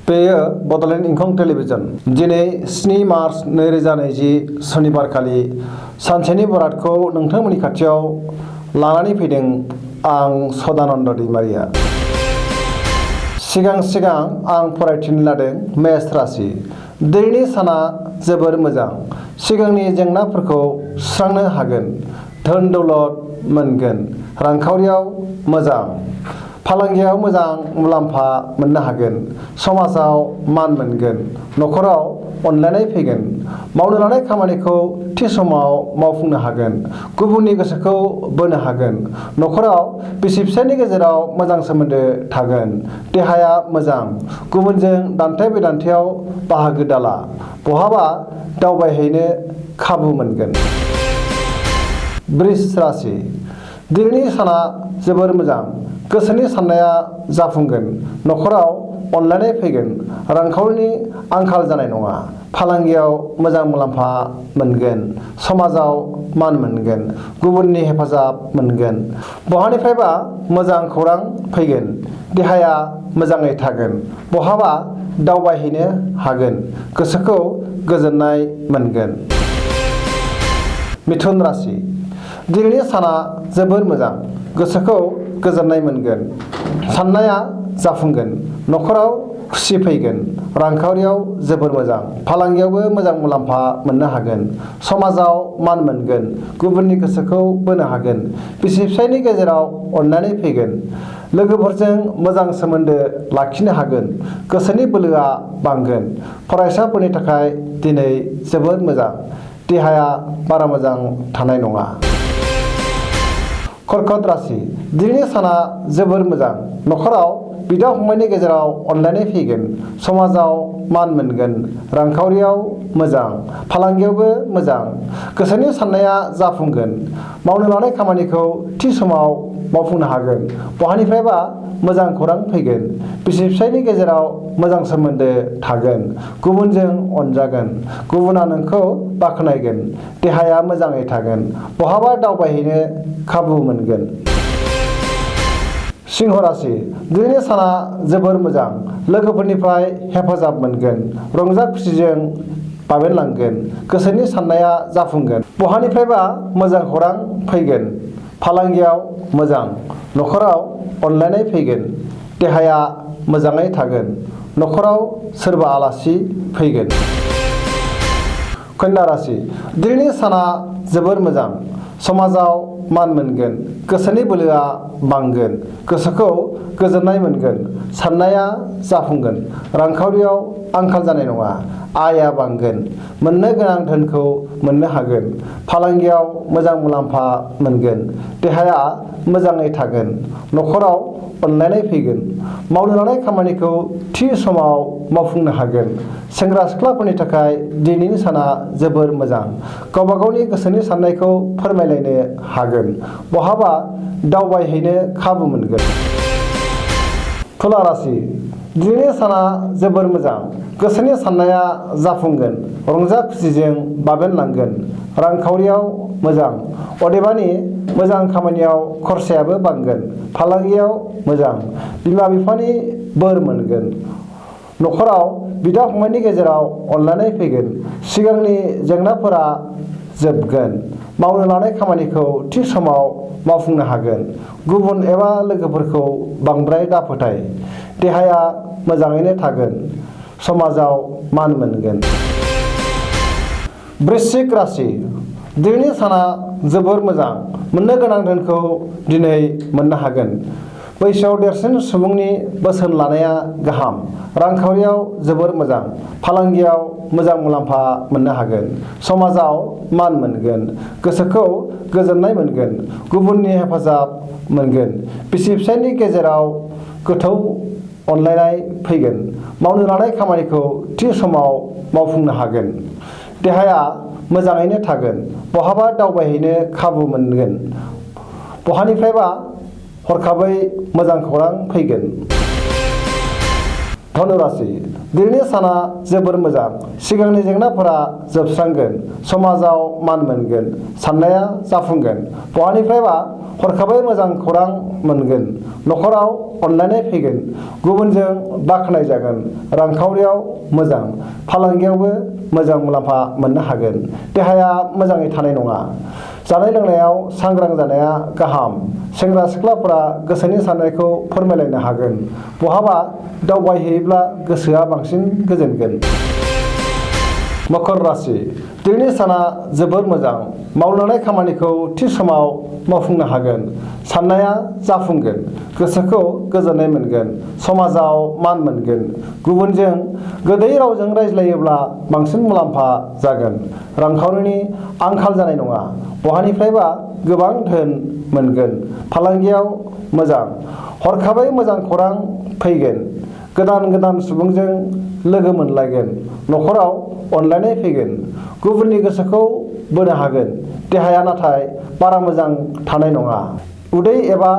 बेयो बड'लेण्ड इंखं टेलिभिजन दिनै 7 मार्च 2020 शनिबार खालि सानसेनि बरादखौ नोंथांमोननि खाथियाव लानानै फैदों आं सदानन्द दैमारिया। सिगां आं फरायथिनो लादों मेष राशि। दिनैनि साना जोबोर मोजां। सिगांनि जेंनाफोरखौ सुस्रांनो हागोन। धोन दौलत मोनगोन। रांखावरियाव मोजां। फालांगियाव मोजां मुलाम्फा मोननो हागोन। समाजाव मान मोनगोन। न'खराव अनलायनाय फैगोन। मावनो लानाय खामानिखौ थि समाव मावफुंनो हागोन। गुबुननि गोसोखौ बोनो हागोन। न'खराव बिसि-फिसायनि गेजेराव मोजां सोमोन्दो थागोन। देहाया मोजां। गुबुनजों दान्थे-बिदान्थेयाव बाहागो दाला। बहाबा दावबायहैनो खाबु मोनगोन। वृष राशि। दिनैनि साना जोबोर मोजां। गोसोनि साननाया जाफुंगोन। न'खराव अनलायनाय फैगोन। रांखावरिनि आंखाल जानाय नङा। फालांगियाव मोजां मुलाम्फा मोनगोन। समाजाव मान मोनगोन। गुबुननि हेफाजाब मोनगोन। बहानिफ्रायबा मोजां खौरां फैगोन। देहाया मोजाङै थागोन। बहाबा दावबायहैनो हागोन। गोसोखौ गोजोननाय मोनगोन। मिथुन राशि। दिनैनि साना जोबोर मोजां। गोसोखौ गोजोननाय मोनगोन। साननाया जाफुंगोन। न'खराव खुसि फैगोन। रांखावरियाव जोबोर मोजां। फालांगियावबो मोजां मुलाम्फा मोननो हागोन। समाजाव मान मोनगोन। गुबुननि गोसोखौ बोनो हागोन। बिसि-फिसायनि गेजेराव अनलायनाय फैगोन। लोगोफोरजों मोजां सोमोन्दो लाखिनो हागोन। गोसोनि बोलोआ बांगोन। फरायसाफोरनि थाखाय दिनै जोबोर मोजां। देहाया बारा मोजां थानाय नङा। कर्कट राशि। दिनैनि साना जोबोर मोजां। न'खराव बिदा-फंबायनि गेजेराव अनलायनाय फैगोन। समाजाव मान मोनगोन। रांखावरियाव मोजां। फालांगियावबो मोजां। गोसोनि साननाया जाफुंगोन। मावनो लानाय खामानिखौ थि समाव मावफुंनो हागोन। बहानिफ्रायबा मोजां खौरां फैगोन। बिसि-फिसायनि गेजेराव मोजां सोमोन्दो थागोन। गुबुनजों अनजागोन। गुबुना नोंखौ बाख्नायगोन। देहाया मोजाङै थागोन। बहाबा दावबायहैनो खाबु मोनगोन। सिंह राशि। दिनैनि साना जोबोर मोजां। लोगोफोरनिफ्राय हेफाजाब मोनगोन। रंजा खुसिजों बाबेनलांगोन। गोसोनि साननाया जाफुंगोन। बहानिफ्रायबा मोजां खौरां फैगोन। फालांगियाव मोजां। न'खराव अनलायनाय फैगोन। देहाया मोजाङै थागोन। न'खराव सोरबा आलासि फैगोन। कन्या राशि। दिनैनि साना जोबोर मोजां। समाजाव मान मोनगोन। गोसोनि बोलोआ बांगोन। गोसोखौ गोजोननाय मोनगोन। साननाया जाफुंगोन। रांखावरियाव आंखाल जानाय नङा। आयआ बांगोन। मोननो गोनां धोनखौ मोननो हागोन। फालांगियाव मोजां मुलाम्फा मोनगोन। देहाया मोजाङै थागोन। न'खराव अनलायनाय फैगोन। मावनो लानाय खामानिखौ थि समाव मावफुंनो हागोन। सेंग्रा-सिख्लाफोरनि थाखाय दिनैनि साना जोबोर मोजां। गावबा गावनि गोसोनि साननायखौ फोरमायलायनो हागोन। बहाबा दावबायहैनो खाबु मोनगोन। तुला राशि। दिनैनि साना जोबोर मोजां। गोसोनि साननाया जाफुंगोन। रंजा खुसिजों बाबेनलांगोन। रांखावरियाव मोजां। अदेबानि मोजां खामानियाव खरसायाबो बांगोन। फालांगियाव मोजां। बिमा-बिफानि बोर मोनगोन। न'खराव बिदा-फंबायनि गेजेराव अनलायनाय फैगोन। सिगांनि जेंनाफोरा जोबगोन। मावनो लानाय खामानिखौ थि समाव मावफुंनो हागोन। गुबुन एबा लोगोफोरखौ बांद्राय दाफोथाय। देहाया मोजाङैनो थागोन। समाजाव मान मोनगोन। वृश्चिक राशि। दिनैनि साना जोबोर मोजां। मोननो गोनां धोनखौ दिनै मोननो हागोन। बैसोआव देरसिन सुबुंनि बोसोन लानाया गाहाम। रांखावरियाव जोबोर मोजां। फालांगियाव मोजां मुलाम्फा मोननो हागोन। समाजाव मान मोनगोन। गोसोखौ गोजोननाय मोनगोन। गुबुननि हेफाजाब मोनगोन। बिसि-फिसायनि गेजेराव गोथौ अनलायनाय फैगोन। मावनो लानाय खामानिखौ थि समाव मावफुंनो हागोन। देहाया मोजाङैनो थागोन। बहाबा दावबायहैनो खाबु मोनगोन। बहानिफ्रायबा हरखाबै मोजां खौरां फैगोन। धनु राशि। दिनैनि साना जोबोर मोजां। सिगांनि जेंनाफोरा जोबस्रांगोन। समाजाव मान मोनगोन। साननाया जाफुंगोन। बहानिफ्रायबा हरखाबै मोजां खौरां मोनगोन। न'खराव अनलायनाय फैगोन, गुबुनजों बाख्नाय जागोन, रांखावरियाव मोजां, फालांगियावबो मोजां मुलाम्फा मोननो हागोन। देहाया मोजाङै थानाय नङा। जानाय लोंनायाव सांग्रां जानाया गाहाम। सेंग्रा सिख्लाफोरा गोसोनि साननायखौ फोरमायलायनो हागोन। बहाबा दावबायहैयोब्ला गोसोआ बांसिन गोजोनगोन। मकर राशि दिनैनि साना जोबोर मोजां। मावलांनाय खामानिखौ थि समाव मावफुंनो हागोन। साननाया जाफुंगोन। गोसोखौ गोजोननाय मोनगोन। समाजाव मान मोनगोन। गुबुनजों गोदै रावजों रायज्लायोब्ला बांसिन मुलाम्फा जागोन। रांखावरिनि आंखाल जानाय नङा। बहानिफ्रायबा गोबां धोन मोनगोन। फालांगियाव मोजां। हरखाबै मोजां खौरां फैगोन। गोदान सुबुंजों लोगो मोनलायगोन। न'खराव अनलायनाय फैगोन। गुबुननि गोसोखौ बोनो हागोन। देहाया नाथाय बारा मोजां थानाय नङा। उदै एबा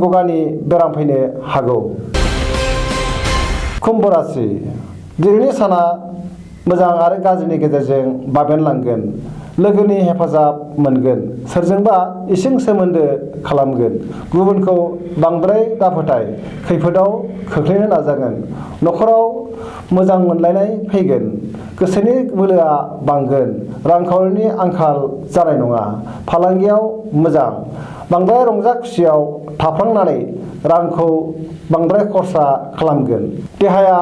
गगानि बेराम फैनो हागौ। कुम्भ राशि दिनैनि साना मोजां आरो गाज्रिनि गेजेरजों बाबेनलांगोन। लोगोनि हेफाजाब मोनगोन। सोरजोंबा इसिं सोमोन्दो खालामगोन। गुबुनखौ बांद्राय दाफोथाय, खैफोदाव खोख्लैनो नाजागोन। न'खराव मोजां मोनलायनाय फैगोन। गोसोनि बोलोआ बांगोन। रांखावरिनि आंखाल जानाय नङा। फालांगियाव मोजां। बांद्राय रंजा खुसियाव थाफ्लांनानै रांखौ बांद्राय खरसा खालामगोन। देहाया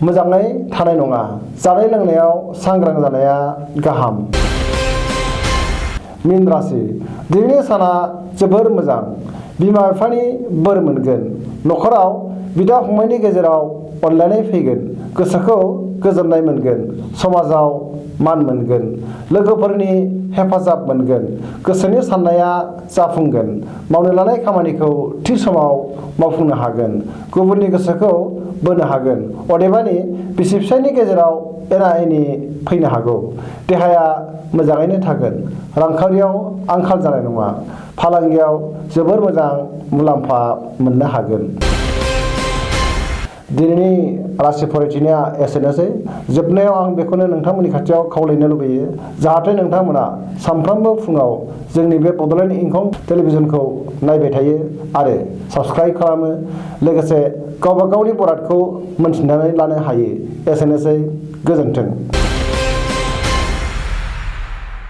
मोजाङै थानाय नङा। जानाय लोंनायाव सांग्रां जानाया गाहाम। मीन राशि दिनैनि साना जोबोर मोजां। बिमा बिफानि बोर मोनगोन। न'खराव बिदा फंबायनि गेजेराव अनलायनाय फैगोन। गोसोखौ गोजोननाय मोनगोन। समाजाव मान मोनगोन। लोगोफोरनि हेफाजाब मोनगोन। गोसोनि साननाया जाफुंगोन। मावनो लानाय खामानिखौ थि समाव मावफुंनो हागोन। गुबुननि गोसोखौ बोनो हागोन। अदेबानि बिसि फिसायनि गेजेराव एना एनि फैनो हागौ। देहाया मोजाङैनो थागोन। रांखावरियाव आंखाल जानाय नङा। फालांगियाव जोबोर मोजां मुलाम्फा मोननो हागोन। दिनैनि राशि फरायथिनाया एसेनोसै। जोबनायाव आं बेखौनो नोंथांमोननि खाथियाव खावलायनो लुबैयो, जाहाथे नोंथांमोना सानफ्रोमबो फुङाव जोंनि बे बड'लेण्ड इंखं टेलिभिजनखौ नायबाय थायो आरो साबस्क्राइब खालामो। लोगोसे गावबा गावनि बरादखौ मोनथिनानै लानो हायो। एसेनोसै, गोजोन्थों।